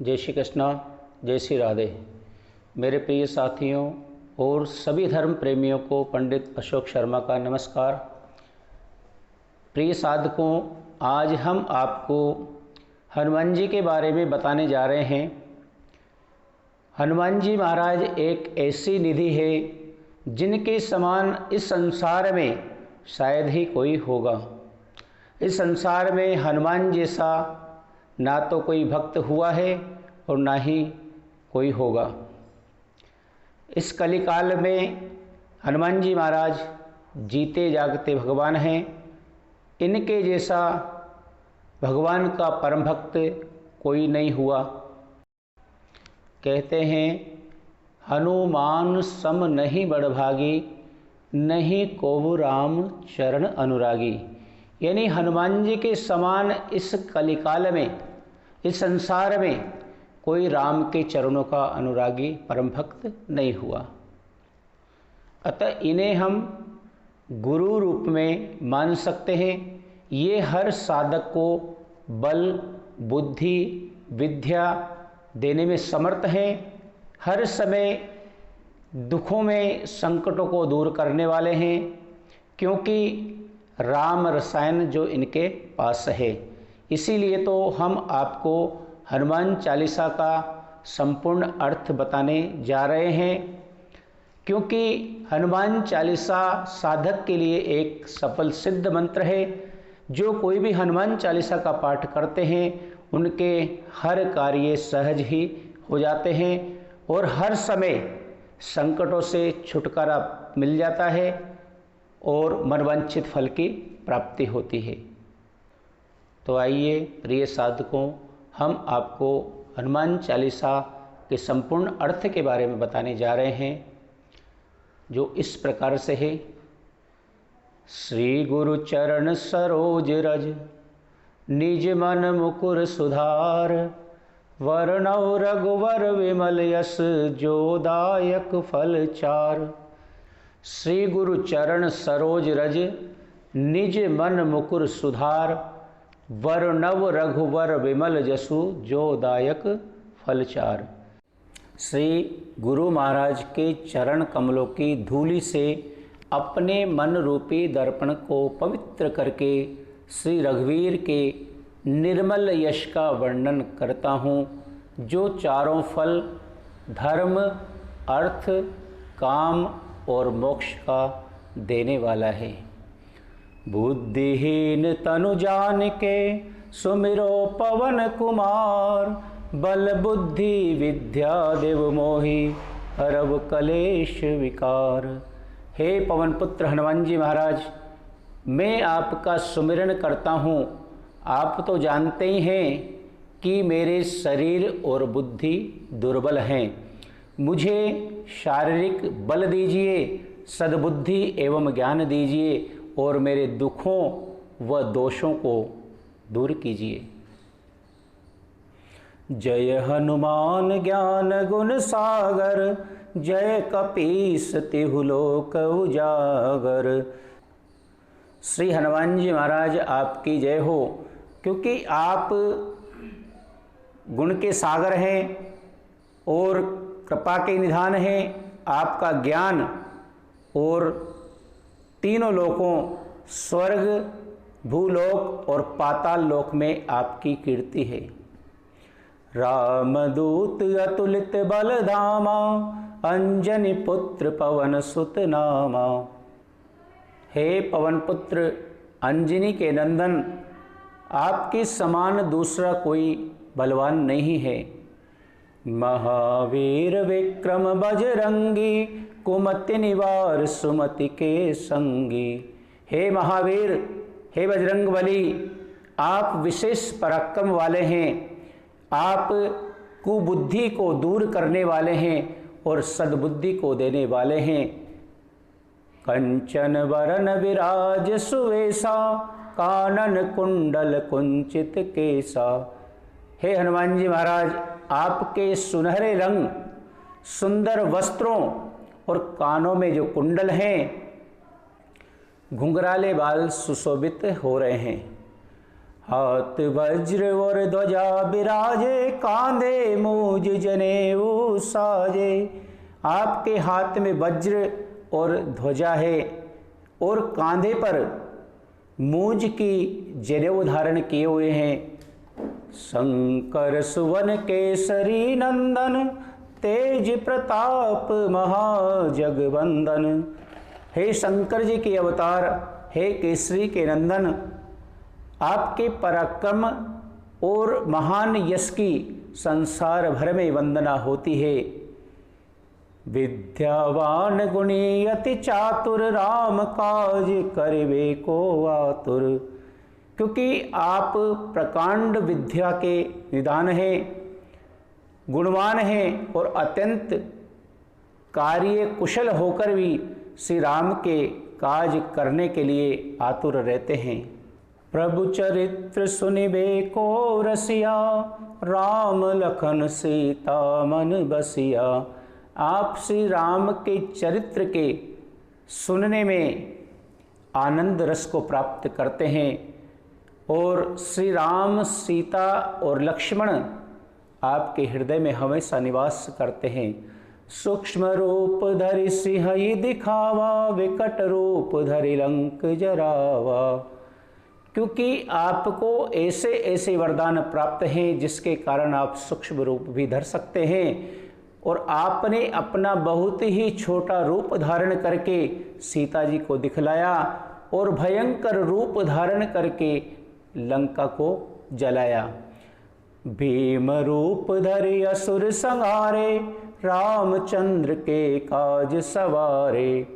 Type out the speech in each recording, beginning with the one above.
जय श्री कृष्णा, जय श्री राधे। मेरे प्रिय साथियों और सभी धर्म प्रेमियों को पंडित अशोक शर्मा का नमस्कार। प्रिय साधकों, आज हम आपको हनुमान जी के बारे में बताने जा रहे हैं। हनुमान जी महाराज एक ऐसी निधि है जिनके समान इस संसार में शायद ही कोई होगा। इस संसार में हनुमान जैसा ना तो कोई भक्त हुआ है और ना ही कोई होगा। इस कलिकाल में हनुमान जी महाराज जीते जागते भगवान हैं। इनके जैसा भगवान का परम भक्त कोई नहीं हुआ। कहते हैं हनुमान सम नहीं बड़भागी, नहीं कोहु राम चरण अनुरागी। यानी हनुमान जी के समान इस कलिकाल में, इस संसार में कोई राम के चरणों का अनुरागी परम भक्त नहीं हुआ। अतः इन्हें हम गुरु रूप में मान सकते हैं। ये हर साधक को बल, बुद्धि, विद्या देने में समर्थ हैं। हर समय दुखों में संकटों को दूर करने वाले हैं, क्योंकि राम रसायन जो इनके पास है। इसीलिए तो हम आपको हनुमान चालीसा का संपूर्ण अर्थ बताने जा रहे हैं, क्योंकि हनुमान चालीसा साधक के लिए एक सफल सिद्ध मंत्र है। जो कोई भी हनुमान चालीसा का पाठ करते हैं उनके हर कार्य सहज ही हो जाते हैं और हर समय संकटों से छुटकारा मिल जाता है और मनवांछित फल की प्राप्ति होती है। तो आइए प्रिय साधकों, हम आपको हनुमान चालीसा के संपूर्ण अर्थ के बारे में बताने जा रहे हैं, जो इस प्रकार से है। श्री गुरु चरण सरोज रज, निज मन मुकुर सुधार, वरणौ रघुवर विमल यस, जो दायक फल चार। श्री गुरु चरण सरोज रज, निज मन मुकुर सुधार, वरणव रघुवर विमल जसु, जो दायक फल चार। श्री गुरु महाराज के चरण कमलों की धूलि से अपने मन रूपी दर्पण को पवित्र करके श्री रघुवीर के निर्मल यश का वर्णन करता हूँ, जो चारों फल धर्म, अर्थ, काम और मोक्ष का देने वाला है। बुद्धिहीन तनु जान के सुमिरो पवन कुमार, बल बुद्धि विद्या देव मोहि, हरव कलेश विकार। हे पवन पुत्र हनुमान जी महाराज, मैं आपका सुमिरन करता हूँ। आप तो जानते ही हैं कि मेरे शरीर और बुद्धि दुर्बल हैं। मुझे शारीरिक बल दीजिए, सद्बुद्धि एवं ज्ञान दीजिए और मेरे दुखों व दोषों को दूर कीजिए। जय हनुमान ज्ञान गुण सागर, जय कपीस तिहु लोक उजागर। श्री हनुमान जी महाराज आपकी जय हो, क्योंकि आप गुण के सागर हैं और कृपा के निधान हैं। आपका ज्ञान और तीनों लोकों, स्वर्ग, भूलोक और पाताल लोक में आपकी कीर्ति है। रामदूत अतुलित बल धामा, अंजनी पुत्र पवन सुत नामा। हे पवन पुत्र अंजनी के नंदन, आपके समान दूसरा कोई बलवान नहीं है। महावीर विक्रम बजरंगी, कुमति निवार सुमति के संगी। हे महावीर, हे बजरंग बली, आप विशेष पराक्रम वाले हैं। आप कुबुद्धि को दूर करने वाले हैं और सद्बुद्धि को देने वाले हैं। कंचन वरन विराज सुवेशा, कानन कुंडल कुंचित केसा। हे हनुमान जी महाराज, आपके सुनहरे रंग, सुंदर वस्त्रों और कानों में जो कुंडल हैं, घुंघराले बाल सुशोभित हो रहे हैं। हाथ वज्र और ध्वजा विराजे, कांधे मूज जनेऊ साजे। आपके हाथ में वज्र और ध्वजा है और कांधे पर मूज की जनेऊ धारण किए हुए हैं। शंकर सुवन केसरी नंदन, तेज प्रताप महाजगवंदन। हे शंकर जी के अवतार, हे केसरी के नंदन, आपके पराक्रम और महान यश की संसार भर में वंदना होती है। विद्यावान गुणी अति चातुर, राम काज करिबे को आतुर। क्योंकि आप प्रकांड विद्या के निदान हैं, गुणवान हैं और अत्यंत कार्य कुशल होकर भी श्री राम के काज करने के लिए आतुर रहते हैं। प्रभु चरित्र सुनिबे को रसिया, राम लखन सीता मन बसिया। आप श्री राम के चरित्र के सुनने में आनंद रस को प्राप्त करते हैं और श्री राम, सीता और लक्ष्मण आपके हृदय में हमेशा निवास करते हैं। सूक्ष्म रूप धरि सिंहई दिखावा, विकट रूप धरि लंक जरावा। क्योंकि आपको ऐसे ऐसे वरदान प्राप्त हैं जिसके कारण आप सूक्ष्म रूप भी धर सकते हैं और आपने अपना बहुत ही छोटा रूप धारण करके सीता जी को दिखलाया और भयंकर रूप धारण करके लंका को जलाया। भीम रूप धरि असुर संहारे, रामचंद्र के काज सवारे।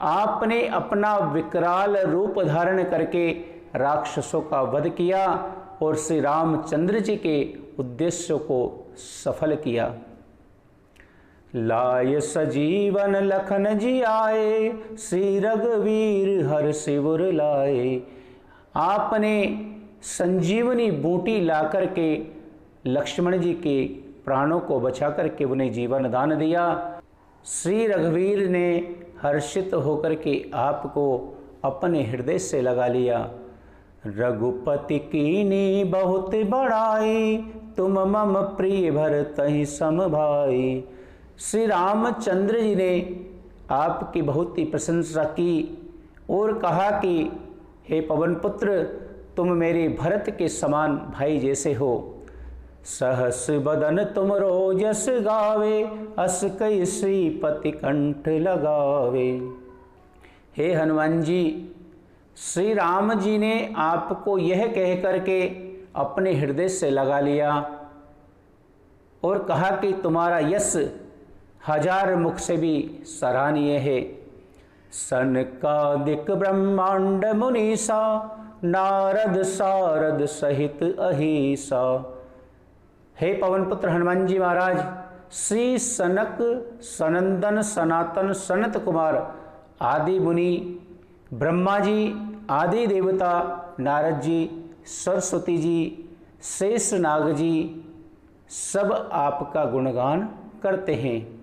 आपने अपना विकराल रूप धारण करके राक्षसों का वध किया और श्री रामचंद्र जी के उद्देश्यों को सफल किया। लाय सजीवन लखन जी आए, श्री रघुवीर हर सिवर लाए। आपने संजीवनी बूटी ला करके लक्ष्मण जी के प्राणों को बचा करके उन्हें जीवन दान दिया। श्री रघुवीर ने हर्षित होकर के आपको अपने हृदय से लगा लिया। रघुपति कीनी बहुत बड़ाई, तुम मम प्रिय भरतहि सम भाई। श्री रामचंद्र जी ने आपकी बहुत ही प्रशंसा की और कहा कि हे पवन पुत्र, तुम मेरे भरत के समान भाई जैसे हो। सहस बदन तुम रोजस गावे, अस कई श्रीपति कंठ लगावे। हे हनुमान जी, श्री राम जी ने आपको यह कह करके अपने हृदय से लगा लिया और कहा कि तुम्हारा यश हजार मुख से भी सराहनीय है। सनकादिक ब्रह्मांड मुनीसा, नारद सारद सहित अहिसा। हे पवन पुत्र हनुमान जी महाराज, श्री सनक, सनंदन, सनातन, सनत कुमार आदि मुनि, ब्रह्मा जी आदि देवता, नारद जी, सरस्वती जी, शेष नाग जी सब आपका गुणगान करते हैं।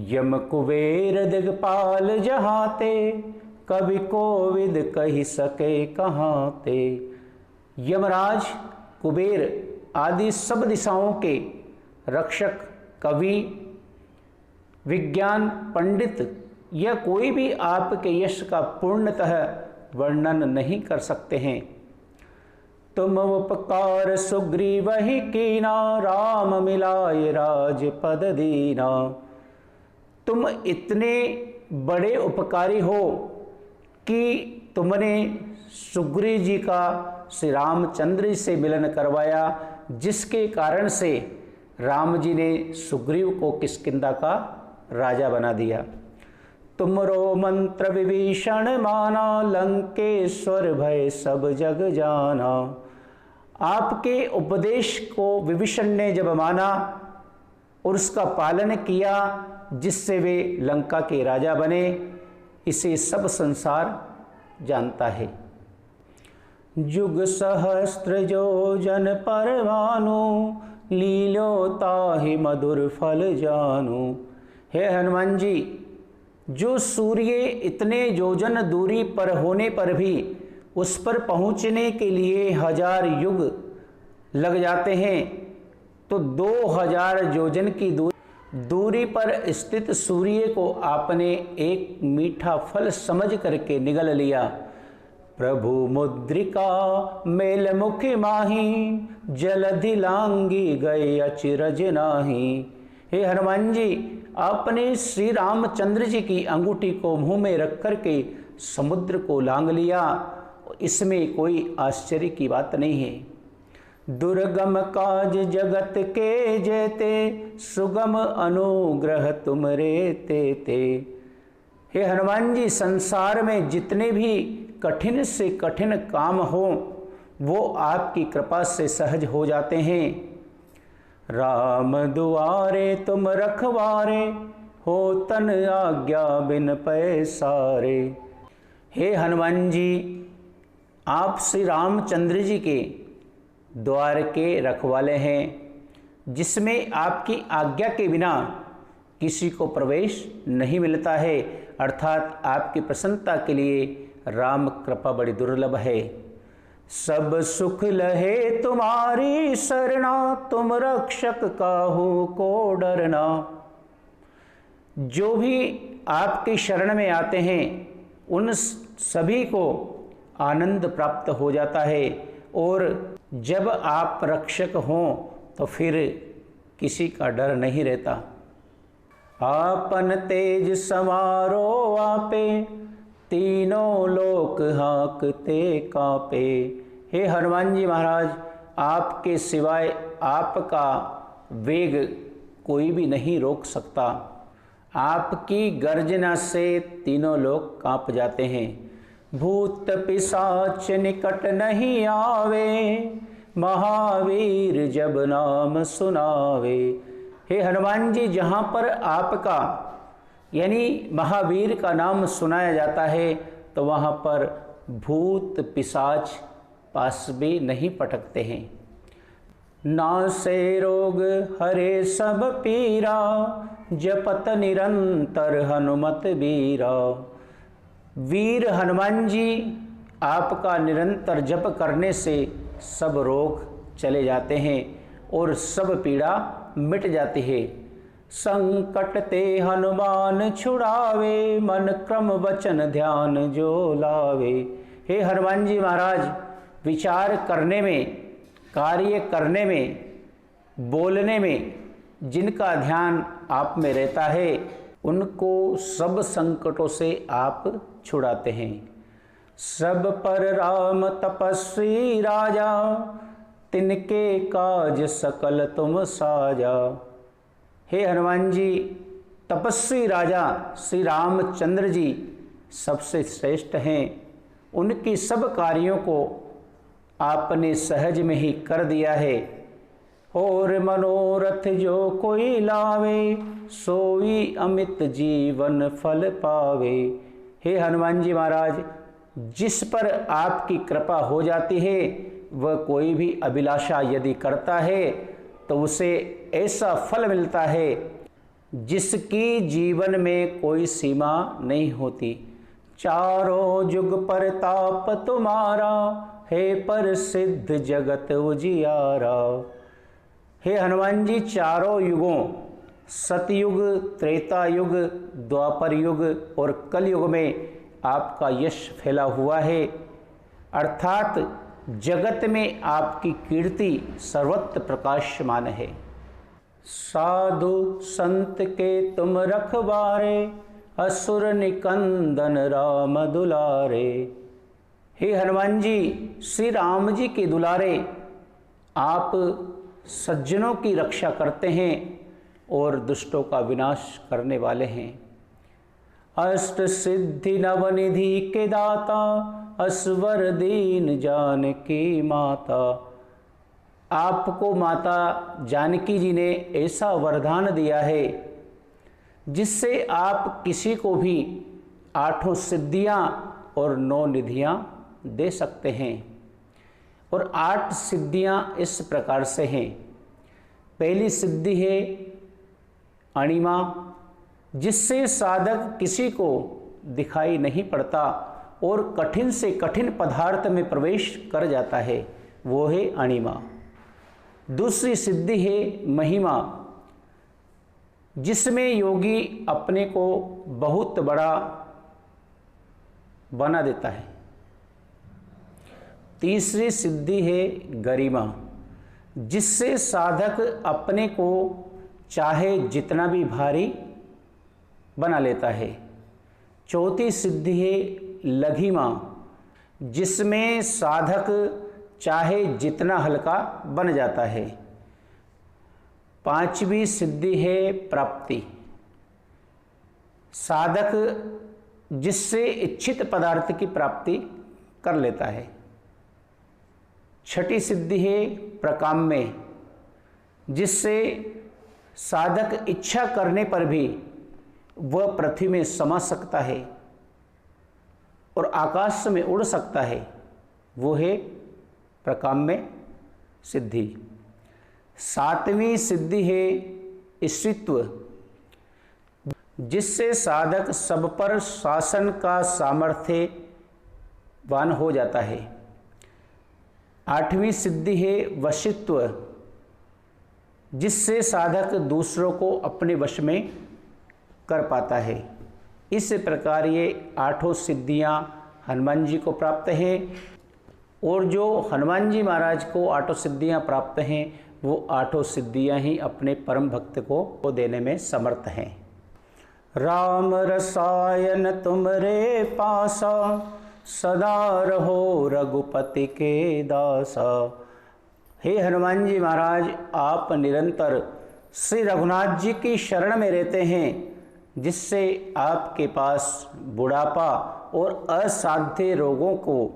यम कुबेर दिगपाल जहाते, कवि कोविद कही सके कहाँ ते। यमराज, कुबेर आदि सब दिशाओं के रक्षक, कवि, विज्ञान पंडित, यह कोई भी आपके यश का पूर्णतः वर्णन नहीं कर सकते हैं। तुम उपकार सुग्रीव ही कीना, राम मिलाए राजपद दीना। तुम इतने बड़े उपकारी हो कि तुमने सुग्रीव जी का श्री रामचंद्र से मिलन करवाया, जिसके कारण से राम जी ने सुग्रीव को किष्किंधा का राजा बना दिया। तुमरो मंत्र विभीषण माना, लंकेश्वर भय सब जग जाना। आपके उपदेश को विभीषण ने जब माना और उसका पालन किया, जिससे वे लंका के राजा बने, इसे सब संसार जानता है। जुग सहस्त्र जो जन परवानु, लीलो ताहि मधुर फल जानु। हे हनुमान जी, जो सूर्य इतने योजन दूरी पर होने पर भी उस पर पहुँचने के लिए 1000 युग लग जाते हैं, तो 2000 योजन की दूरी पर स्थित सूर्य को आपने एक मीठा फल समझ करके निगल लिया। प्रभु मुद्रिका मेल मुख माही, जलधि लांगी गए अचिरज नाही। हे हनुमान जी, आपने श्री रामचंद्र जी की अंगूठी को मुंह में रख करके समुद्र को लांग लिया, इसमें कोई आश्चर्य की बात नहीं है। दुर्गम काज जगत के जेते, सुगम अनुग्रह तुम रे ते। हे हनुमान जी, संसार में जितने भी कठिन से कठिन काम हो वो आपकी कृपा से सहज हो जाते हैं। राम दुआरे तुम रखवारे, हो तन आज्ञा बिन पैसारे। हे हनुमान जी, आप श्री रामचंद्र जी के द्वार के रखवाले हैं, जिसमें आपकी आज्ञा के बिना किसी को प्रवेश नहीं मिलता है। अर्थात आपकी प्रसन्नता के लिए राम कृपा बड़ी दुर्लभ है। सब सुख लहे तुम्हारी शरणा, तुम रक्षक काहू को डरना। जो भी आपकी शरण में आते हैं उन सभी को आनंद प्राप्त हो जाता है, और जब आप रक्षक हों तो फिर किसी का डर नहीं रहता। आपन तेज समारो आपे, तीनों लोक हाँकते कांपे। हे हनुमान जी महाराज, आपके सिवाय आपका वेग कोई भी नहीं रोक सकता। आपकी गर्जना से तीनों लोग कांप जाते हैं। भूत पिशाच निकट नहीं आवे, महावीर जब नाम सुनावे। हे हनुमान जी, जहाँ पर आपका यानी महावीर का नाम सुनाया जाता है तो वहाँ पर भूत पिशाच पास भी नहीं पटकते हैं। नासे रोग हरे सब पीरा, जपत निरंतर हनुमत बीरा। वीर हनुमान जी, आपका निरंतर जप करने से सब रोग चले जाते हैं और सब पीड़ा मिट जाती है। संकट ते हनुमान छुड़ावे, मन क्रम वचन ध्यान जो लावे। हे हनुमान जी महाराज, विचार करने में, कार्य करने में, बोलने में जिनका ध्यान आप में रहता है उनको सब संकटों से आप छुड़ाते हैं। सब पर राम तपस्वी राजा, तिनके काज सकल तुम साजा। हे हनुमान जी, तपस्वी राजा श्री रामचंद्र जी सबसे श्रेष्ठ हैं। उनकी सब कार्यों को आपने सहज में ही कर दिया है। और मनोरथ जो कोई लावे, सोई अमित जीवन फल पावे। हे हनुमान जी महाराज, जिस पर आपकी कृपा हो जाती है वह कोई भी अभिलाषा यदि करता है तो उसे ऐसा फल मिलता है जिसकी जीवन में कोई सीमा नहीं होती। चारों युग परताप तुम्हारा, हे पर सिद्ध जगत उजियारा। हे हनुमान जी, चारों युगों सतयुग, त्रेता युग, द्वापर युग और कलयुग में आपका यश फैला हुआ है। अर्थात जगत में आपकी कीर्ति सर्वत्र प्रकाशमान है। साधु संत के तुम रखवारे, असुर निकंदन राम दुलारे। हे हनुमान जी, श्री राम जी के दुलारे, आप सज्जनों की रक्षा करते हैं और दुष्टों का विनाश करने वाले हैं। अष्ट सिद्धि नवनिधि के दाता, असवर दीन जानकी माता। आपको माता जानकी जी ने ऐसा वरदान दिया है जिससे आप किसी को भी 8 सिद्धियां और 9 निधियां दे सकते हैं। और 8 सिद्धियां इस प्रकार से हैं। पहली सिद्धि है अणिमा, जिससे साधक किसी को दिखाई नहीं पड़ता और कठिन से कठिन पदार्थ में प्रवेश कर जाता है, वो है अणिमा। दूसरी सिद्धि है महिमा, जिसमें योगी अपने को बहुत बड़ा बना देता है। तीसरी सिद्धि है गरिमा, जिससे साधक अपने को चाहे जितना भी भारी बना लेता है। चौथी सिद्धि है लघिमा, जिसमें साधक चाहे जितना हल्का बन जाता है। पांचवी सिद्धि है प्राप्ति, साधक जिससे इच्छित पदार्थ की प्राप्ति कर लेता है। छठी सिद्धि है प्रकाम्य, जिससे साधक इच्छा करने पर भी वह पृथ्वी में समा सकता है और आकाश में उड़ सकता है, वो है प्रकाम्य सिद्धि। सातवीं सिद्धि है ईश्वरत्व, जिससे साधक सब पर शासन का सामर्थ्यवान हो जाता है। आठवीं सिद्धि है वशित्व, जिससे साधक दूसरों को अपने वश में कर पाता है। इस प्रकार ये आठों सिद्धियां हनुमान जी को प्राप्त हैं, और जो हनुमान जी महाराज को आठों सिद्धियां प्राप्त हैं, वो आठों सिद्धियां ही अपने परम भक्त को देने में समर्थ हैं। राम रसायन तुमरे पासा, सदा रहो रघुपति के दासा। हे हनुमान जी महाराज, आप निरंतर श्री रघुनाथ जी की शरण में रहते हैं, जिससे आपके पास बुढ़ापा और असाध्य रोगों को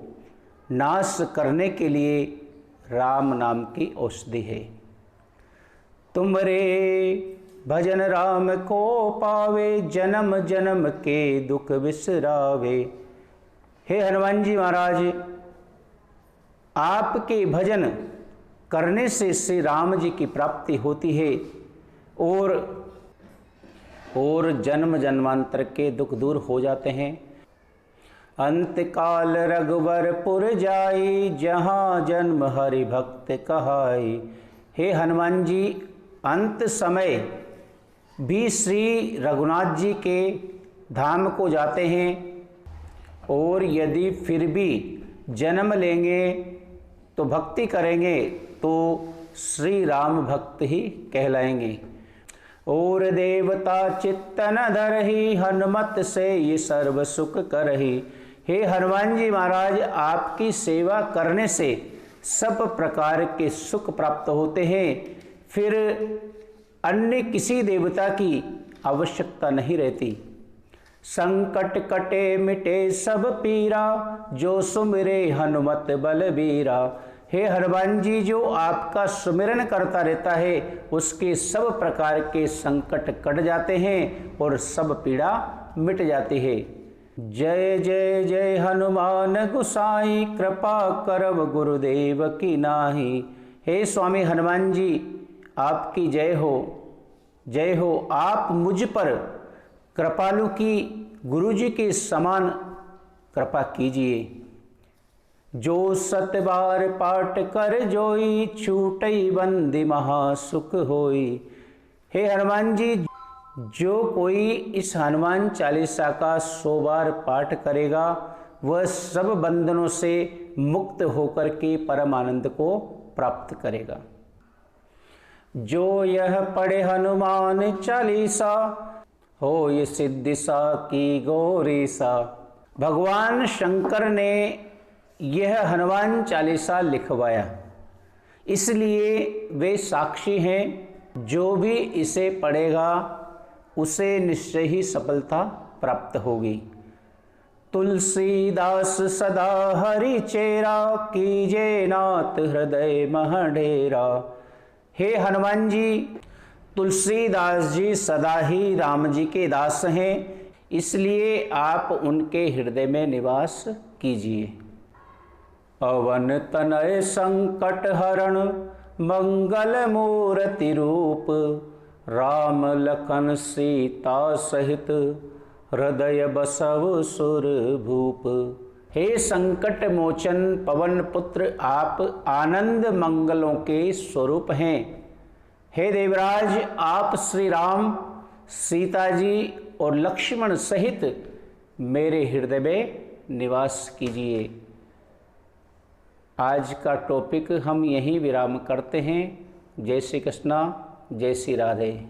नाश करने के लिए राम नाम की औषधि है। तुमरे भजन राम को पावे, जन्म जन्म के दुख बिसरावे। हे हनुमान जी महाराज, आपके भजन करने से श्री राम जी की प्राप्ति होती है और जन्म जन्मांतर के दुख दूर हो जाते हैं। अंत काल रघुवरपुर जाई, जहाँ जन्म हरि भक्त कहाई। हे हनुमान जी, अंत समय भी श्री रघुनाथ जी के धाम को जाते हैं, और यदि फिर भी जन्म लेंगे तो भक्ति करेंगे तो श्री राम भक्त ही कहलाएंगे। और देवता चित्तन धरहि, हनुमत से ये सर्व सुख करहि। हे हनुमान जी महाराज, आपकी सेवा करने से सब प्रकार के सुख प्राप्त होते हैं, फिर अन्य किसी देवता की आवश्यकता नहीं रहती। संकट कटे मिटे सब पीरा, जो सुमिरे हनुमत बलबीरा। हे हनुमान जी, जो आपका सुमिरन करता रहता है, उसके सब प्रकार के संकट कट जाते हैं और सब पीड़ा मिट जाती है। जय जय जय हनुमान गुसाई, कृपा करब गुरुदेव की नाही। हे स्वामी हनुमान जी, आपकी जय हो, जय हो। आप मुझ पर कृपालु की गुरु जी के समान कृपा कीजिए। जो सत बार पाठ कर जोई, छूटई बंदी महासुख होई। हे हनुमान जी, जो कोई इस हनुमान चालीसा का 100 बार पाठ करेगा, वह सब बंधनों से मुक्त होकर के परम आनंद को प्राप्त करेगा। जो यह पढ़े हनुमान चालीसा, हो ये सिद्धि सा की गौरी सा। भगवान शंकर ने यह हनुमान चालीसा लिखवाया, इसलिए वे साक्षी हैं। जो भी इसे पढ़ेगा उसे निश्चय ही सफलता प्राप्त होगी। तुलसीदास सदा हरि चेरा, कीजे नाथ हृदय महडेरा। हे हनुमान जी, तुलसीदास जी सदा ही राम जी के दास हैं, इसलिए आप उनके हृदय में निवास कीजिए। अवन तनय संकट हरण, मंगल मूर्ति रूप। राम लखन सीता सहित, हृदय बसव सुर भूप। हे संकट मोचन पवन पुत्र, आप आनंद मंगलों के स्वरूप हैं। हे देवराज, आप श्री राम, सीता जी और लक्ष्मण सहित मेरे हृदय में निवास कीजिए। आज का टॉपिक हम यहीं विराम करते हैं। जय श्री कृष्णा, जय श्री राधे।